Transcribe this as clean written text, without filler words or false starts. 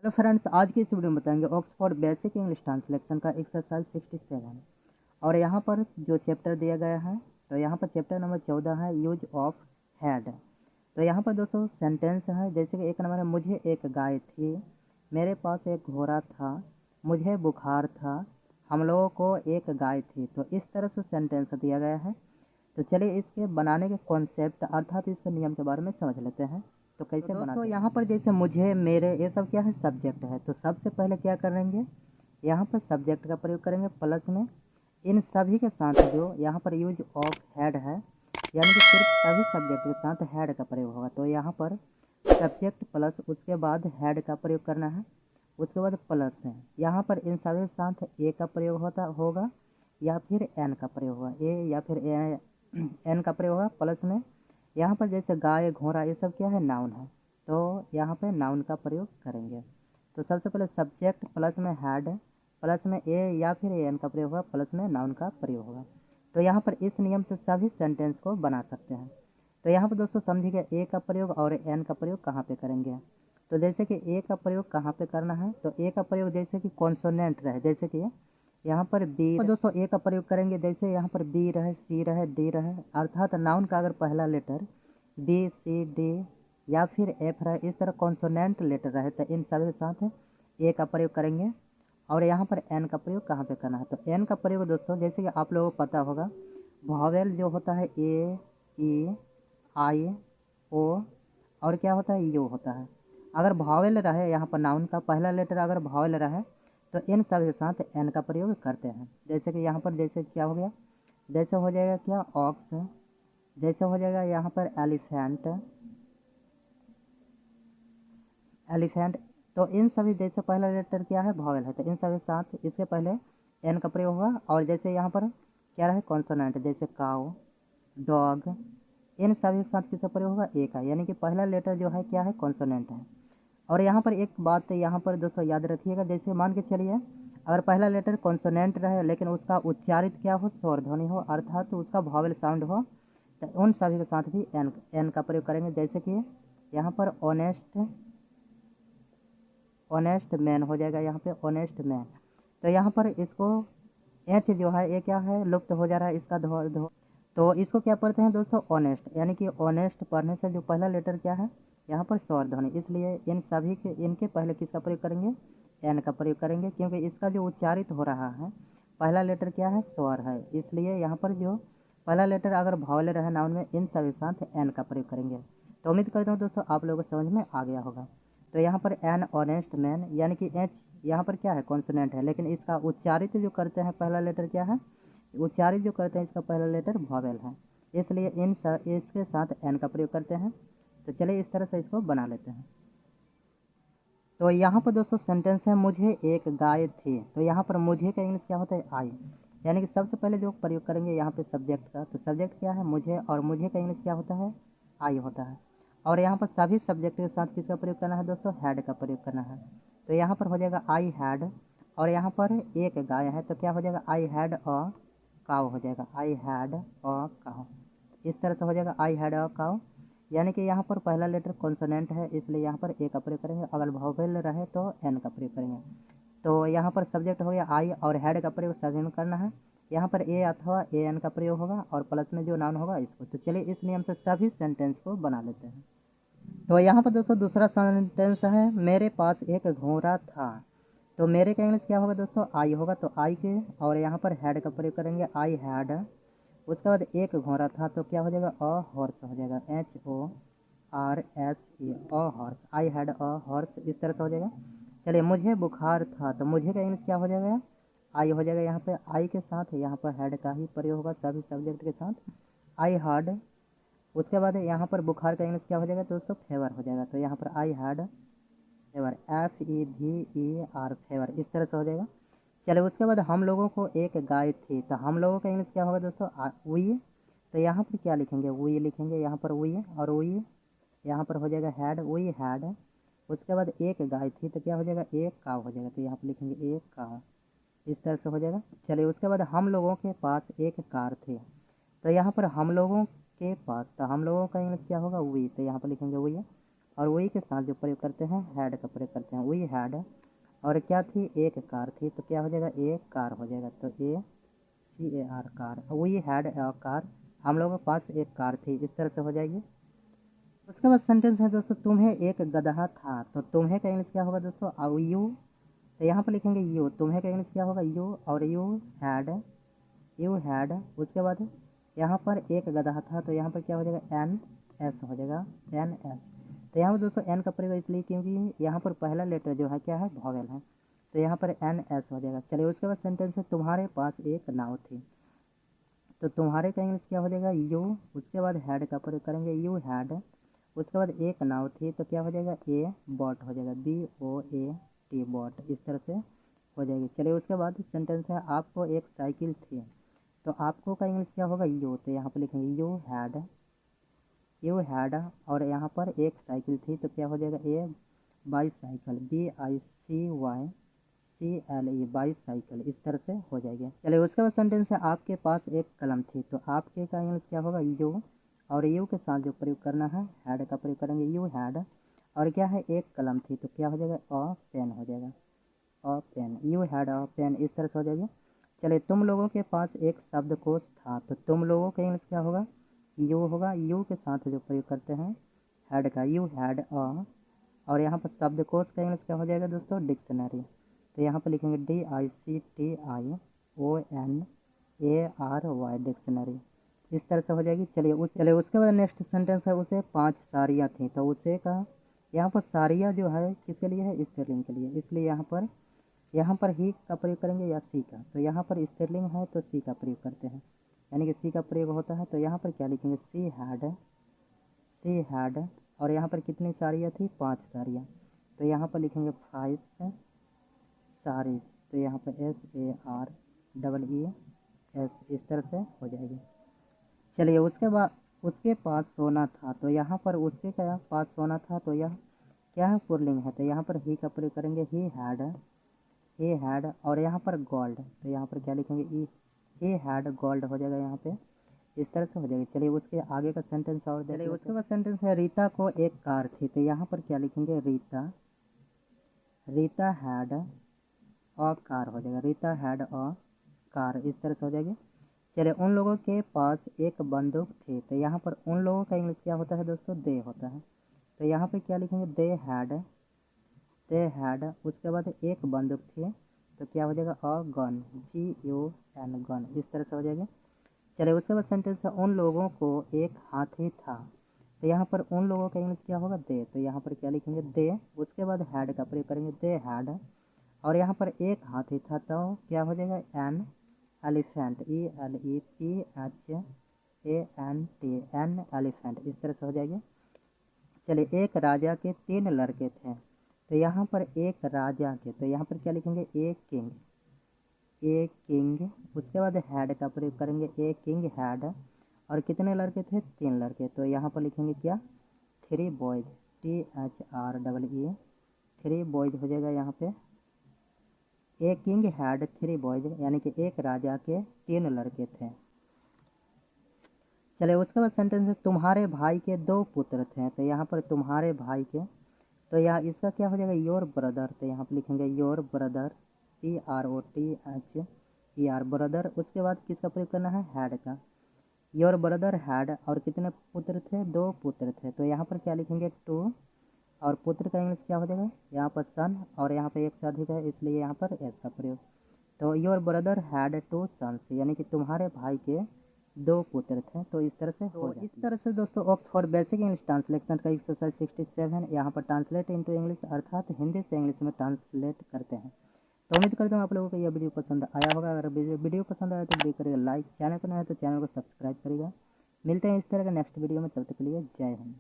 Hello friends, आज की इस वीडियो में बताएंगे ऑक्सफोर्ड बेसिक इंग्लिश ट्रांसलेशन का एक्सरसाइज 67। और यहाँ पर जो चैप्टर दिया गया है, तो यहाँ पर चैप्टर नंबर 14 है यूज ऑफ हैड। तो यहाँ पर दोस्तों सेंटेंस है, जैसे कि एक नंबर है, मुझे एक गाय थी, मेरे पास एक घोड़ा था, मुझे बुखार था, हम लोगों को एक गाय थी। तो इस तरह से सेंटेंस दिया गया है। तो चलिए इसके बनाने के कॉन्सेप्ट अर्थात इसके नियम के बारे में समझ लेते हैं। तो कैसे बनाते हैं। यहाँ पर जैसे मुझे, मेरे, ये सब क्या है, सब्जेक्ट है। तो सबसे पहले क्या करेंगे, यहाँ पर सब्जेक्ट का प्रयोग करेंगे प्लस में इन सभी के साथ जो यहाँ पर यूज ऑफ हैड है, यानी कि सिर्फ सभी सब्जेक्ट के साथ हैड का प्रयोग होगा। तो यहाँ पर सब्जेक्ट प्लस उसके बाद हैड का प्रयोग करना है, उसके बाद प्लस है। यहाँ पर इन सभी के साथ ए का प्रयोग होगा या फिर एन का प्रयोग होगा, ए या फिर एन का प्रयोग होगा प्लस में। यहाँ पर जैसे गाय, घोड़ा, ये सब क्या है, नाउन है। तो यहाँ पे नाउन का प्रयोग करेंगे। तो सबसे पहले सब्जेक्ट प्लस में हैड प्लस में ए या फिर एन का प्रयोग होगा प्लस में नाउन का प्रयोग होगा। तो यहाँ पर इस नियम से सभी सेंटेंस को बना सकते हैं। तो यहाँ पर दोस्तों समझिए ए का प्रयोग और एन का प्रयोग कहाँ पे करेंगे। तो जैसे कि ए का प्रयोग कहाँ पे करना है, तो ए का प्रयोग जैसे कि कॉन्सोनेंट रहे, जैसे कि यहाँ पर बी। तो दोस्तों ए का प्रयोग करेंगे जैसे यहाँ पर बी रहे, सी रहे, डी रहे, अर्थात नाउन का अगर पहला लेटर बी, सी, डी या फिर एफ रहे, इस तरह कॉन्सोनेंट लेटर रहे, तो इन सभी के साथ ए का प्रयोग करेंगे। और यहाँ पर एन का प्रयोग कहाँ पे करना है, तो एन का प्रयोग दोस्तों जैसे कि आप लोगों को पता होगा, वॉवेल जो होता है ए, ई, आई, ओ और क्या होता है, यू होता है। अगर वॉवेल रहे, यहाँ पर नाउन का पहला लेटर अगर वॉवेल रहे, तो इन सब के साथ एन का प्रयोग करते हैं। जैसे कि यहाँ पर जैसे क्या हो गया, जैसे हो जाएगा क्या, ऑक्स, जैसे हो जाएगा यहाँ पर एलिफेंट, एलिफेंट। तो इन सभी जैसे पहला लेटर क्या है, वॉवेल है, तो इन सभी साथ इसके पहले एन का प्रयोग होगा। और जैसे यहाँ पर क्या रहे, कॉन्सोनेंट, जैसे काउ, डॉग, इन सभी के साथ किसका प्रयोग होगा, ए का, यानी कि पहला लेटर जो है क्या है, कॉन्सोनेंट है। और यहाँ पर एक बात यहाँ पर दोस्तों याद रखिएगा, जैसे मान के चलिए अगर पहला लेटर कॉन्सोनेंट रहे लेकिन उसका उच्चारित क्या हो, स्वर ध्वनि हो, अर्थात तो उसका वॉवेल साउंड हो, तो उन सभी के साथ भी एन का प्रयोग करेंगे। जैसे कि यहाँ पर ऑनेस्ट, ऑनेस्ट मैन हो जाएगा, यहाँ पे ऑनेस्ट मैन। तो यहाँ पर इसको एच जो है ये क्या है, लुप्त हो जा रहा है, इसका धो। तो इसको क्या पढ़ते हैं दोस्तों, ऑनेस्ट, यानी कि ऑनेस्ट पढ़ने से जो पहला लेटर क्या है, यहाँ पर स्वर ध्वनि, इसलिए इन सभी के इनके पहले किसका प्रयोग करेंगे, एन का प्रयोग करेंगे, क्योंकि इसका जो उच्चारित हो रहा है पहला लेटर क्या है, स्वर है, इसलिए यहाँ पर जो पहला लेटर अगर भावल रहे नाउन में, इन सभी साथ एन का प्रयोग करेंगे। तो उम्मीद करता हूँ दोस्तों आप लोगों को समझ में आ गया होगा। तो यहाँ पर एन ऑनेस्ट मैन, यानी कि एच यहाँ पर क्या है, कॉन्सोनेंट है, लेकिन इसका उच्चारित जो करते हैं पहला लेटर क्या है, उच्चारित जो करते हैं इसका पहला लेटर वॉवेल है, इसलिए इसके साथ एन का प्रयोग करते हैं। तो चलिए इस तरह से इसको बना लेते हैं। तो यहाँ पर दोस्तों सेंटेंस है, मुझे एक गाय थी। तो यहाँ पर मुझे का इंग्लिश क्या होता है, आई, यानी कि सबसे पहले जो प्रयोग करेंगे यहाँ पे सब्जेक्ट का, तो सब्जेक्ट क्या है, मुझे, और मुझे का इंग्लिश क्या होता है, आई होता है। और यहाँ पर सभी सब्जेक्ट के साथ किसका प्रयोग करना है दोस्तों, हैड का प्रयोग करना है। तो यहाँ पर हो जाएगा आई हैड, और यहाँ पर एक गाय है तो क्या हो जाएगा, आई हैड अ काव हो जाएगा, आई हैड अ काव। इस तरह से हो जाएगा आई हैड अ काव, यानी कि यहाँ पर पहला लेटर कॉन्सोनेंट है, इसलिए यहाँ पर ए का प्रयोग करेंगे, अगर वॉवेल रहे तो एन का प्रयोग करेंगे। तो यहाँ पर सब्जेक्ट हो गया आई, और हेड का प्रयोग सभी में करना है। यहाँ पर ए अथवा ए एन का प्रयोग होगा, और प्लस में जो नाउन होगा इसको। तो चलिए इस नियम से सभी सेंटेंस को बना लेते हैं। तो यहाँ पर दोस्तों दूसरा सेंटेंस है, मेरे पास एक घोड़ा था। तो मेरे का इंग्लिश क्या होगा दोस्तों, आई होगा, तो आई के और यहाँ पर हैड का प्रयोग करेंगे, आई हैड। उसके बाद एक घोड़ा था, तो क्या हो जाएगा, अ हॉर्स हो जाएगा, HORSE, a horse, I had a horse, इस तरह से हो जाएगा। चलिए मुझे बुखार था, तो मुझे का इंग्लिश क्या हो जाएगा, आई हो जाएगा, यहाँ पे आई के साथ यहाँ पर हैड का ही प्रयोग होगा सभी सब्जेक्ट के साथ, आई हैड। उसके बाद यहाँ पर बुखार का इंग्लिश क्या हो जाएगा दोस्तों, फेवर हो जाएगा, तो यहाँ पर I had favour, FEVER, favour, इस तरह से हो जाएगा। चलिए उसके बाद हम लोगों को एक गाय थी, तो हम लोगों का इंग्लिश क्या होगा दोस्तों, वी। तो यहाँ पर क्या लिखेंगे, वी लिखेंगे, यहाँ पर वी, और वी यहाँ पर हो जाएगा हैड, वी हैड। उसके बाद एक गाय थी, तो क्या हो जाएगा, एक काव हो जाएगा, तो यहाँ पर लिखेंगे एक काव, इस तरह से हो जाएगा। चलिए उसके बाद हम लोगों के पास एक कार थी, तो यहाँ पर हम लोगों के पास, तो हम लोगों का इंग्लिश क्या होगा, वी, तो यहाँ पर लिखेंगे वी। और वही के साथ जो प्रयोग करते हैं हैड का प्रयोग करते हैं, वही हैड। और क्या थी, एक कार थी, तो क्या हो जाएगा, ए कार हो जाएगा, तो ACAR कार। वही हैड अ कार, हम लोगों के पास एक कार थी, इस तरह से हो जाएगी। उसके बाद सेंटेंस है दोस्तों, तुम्हें एक गधा था, तो तुम्हें का इंग्लिश क्या होगा दोस्तों, यू। तो यहाँ पर लिखेंगे यू, तुम्हें का इंग्लिश क्या होगा, यू। और यू हैड, उसके बाद यहाँ पर एक गधा था, तो यहाँ पर क्या हो जाएगा, NS हो जाएगा, NS। तो यहाँ पर दोस्तों एन का प्रयोग इसलिए क्योंकि यहाँ पर पहला लेटर जो है क्या है, वॉवेल है, तो यहाँ पर NS हो जाएगा। चलिए उसके बाद सेंटेंस है, तुम्हारे पास एक नाव थी, तो तुम्हारे का इंग्लिश क्या हो जाएगा, यू। उसके बाद हैड का प्रयोग करेंगे, यू हैड। उसके बाद एक नाव थी, तो क्या हो जाएगा, ए बॉट हो जाएगा, BOAT बॉट, इस तरह से हो जाएगी। चलिए उसके बाद सेंटेंस है, आपको एक साइकिल थी, तो आपको का इंग्लिश क्या होगा, यू। तो यहाँ पर लिखेंगे यू हैड। और यहाँ पर एक साइकिल थी, तो क्या हो जाएगा, ए बाईसाइकिल, BICYCLE बाईसाइकिल, इस तरह से हो जाएगी। चलिए उसके बाद सेंटेंस है, आपके पास एक कलम थी, तो आपके का इंग्लिश क्या होगा, यू। और यू के साथ जो प्रयोग करना है हैड का प्रयोग करेंगे, यू हैड। और क्या है, एक कलम थी, तो क्या हो जाएगा, पेन हो जाएगा, पेन, यू हैड पेन, इस तरह से हो जाएगी। चलिए तुम लोगों के पास एक शब्दकोश था, तो तुम लोगों का इंग्लिश क्या होगा, यू होगा। यू के साथ जो प्रयोग करते हैं हैड का, यू हैड और यहाँ पर शब्दकोश का इंग्लिश क्या हो जाएगा दोस्तों, डिक्शनरी। तो यहाँ पर लिखेंगे DICTIONARY डिक्शनरी, इस तरह से हो जाएगी। चलिए उसके बाद नेक्स्ट सेंटेंस है, उसे 5 साड़ियाँ थी, तो उसे का यहाँ पर साड़ियाँ जो है किसके लिए है, स्त्रीलिंग के लिए, इसलिए यहाँ पर ही का प्रयोग करेंगे या सी का। तो यहाँ पर स्त्रीलिंग है तो सी का प्रयोग करते हैं, यानी कि सी का प्रयोग होता है। तो यहाँ पर क्या लिखेंगे, सी हैड। और यहाँ पर कितनी साड़ियाँ थी, 5 साड़ियाँ, तो यहाँ पर लिखेंगे 5 साड़ी, तो यहाँ पर SAREES, इस तरह से हो जाएगी। चलिए उसके बाद उसके पास सोना था, तो यहाँ पर उसके क्या पास सोना था, तो यह क्या है, पुल्लिंग है, तो यहाँ पर ही का प्रयोग करेंगे, ही हैड। और यहाँ पर गोल्ड, तो यहाँ पर क्या लिखेंगे, ही हैड गोल्ड हो जाएगा, यहाँ पे इस तरह से हो जाएगी। चलिए उसके आगे का सेंटेंस और चलिए उसके बाद सेंटेंस है, रीता को एक कार थी, तो यहाँ पर क्या लिखेंगे, रीता हैड कार हो जाएगा, रीता हैड कार, इस तरह से हो जाएगी। चलिए उन लोगों के पास एक बंदूक थी, तो यहाँ पर उन लोगों का इंग्लिश क्या होता है दोस्तों, दे होता है, तो यहाँ पे क्या लिखेंगे, दे हैड। उसके बाद एक बंदूक थी, तो क्या हो जाएगा, गन, GUN गन, इस तरह से हो जाएगा। चलिए उसके बाद सेंटेंस है, उन लोगों को एक हाथी था, तो यहाँ पर उन लोगों का इंग्लिश क्या होगा, दे। तो यहाँ पर क्या लिखेंगे, दे। उसके बाद हैड का प्रयोग करेंगे, दे हैड। और यहाँ पर एक हाथी था, तो क्या हो जाएगा, एन एलिफेंट, ELEPHANT एलिफेंट, इस तरह से हो जाएगी। चलिए एक राजा के 3 लड़के थे, तो यहाँ पर एक राजा के, तो यहाँ पर क्या लिखेंगे, ए किंग। उसके बाद हैड का प्रयोग करेंगे, ए किंग हैड। और कितने लड़के थे, 3 लड़के, तो यहाँ पर लिखेंगे क्या, 3 बॉयज, THREE 3 बॉयज हो जाएगा यहाँ पे। ए किंग हैड 3 बॉयज, यानी कि एक राजा के 3 लड़के थे। चलिए उसके बाद सेंटेंस है, तुम्हारे भाई के 2 पुत्र थे, तो यहाँ पर तुम्हारे भाई के, तो यहाँ इसका क्या हो जाएगा, योर ब्रदर, तो यहाँ पर लिखेंगे योर ब्रदर, BROTHER ब्रदर। उसके बाद किसका प्रयोग करना है, हैड का, योर ब्रदर हैड। और कितने पुत्र थे, 2 पुत्र थे, तो यहाँ पर क्या लिखेंगे, 2। और पुत्र का इंग्लिश क्या हो जाएगा, यहाँ पर सन, और यहाँ पर एक से अधिक है इसलिए यहाँ पर एस का प्रयोग। तो योर ब्रदर हैड 2 सन्स, यानी कि तुम्हारे भाई के 2 पुत्र थे, तो इस तरह से इस तरह से दोस्तों ऑक्सफोर्ड बेसिक इंग्लिश ट्रांसलेशन का एक्सरसाइज 67 यहाँ पर ट्रांसलेट इनटू इंग्लिश, अर्थात हिंदी से इंग्लिश में ट्रांसलेट करते हैं। तो उम्मीद करता हूँ आप लोगों को यह वीडियो पसंद आया होगा। अगर वीडियो पसंद आया तो वीडियो करिएगा लाइक, चैनल पर नया है तो चैनल को सब्सक्राइब करिएगा। मिलते हैं इस तरह का नेक्स्ट वीडियो में, तब तक के लिए जय हिंद।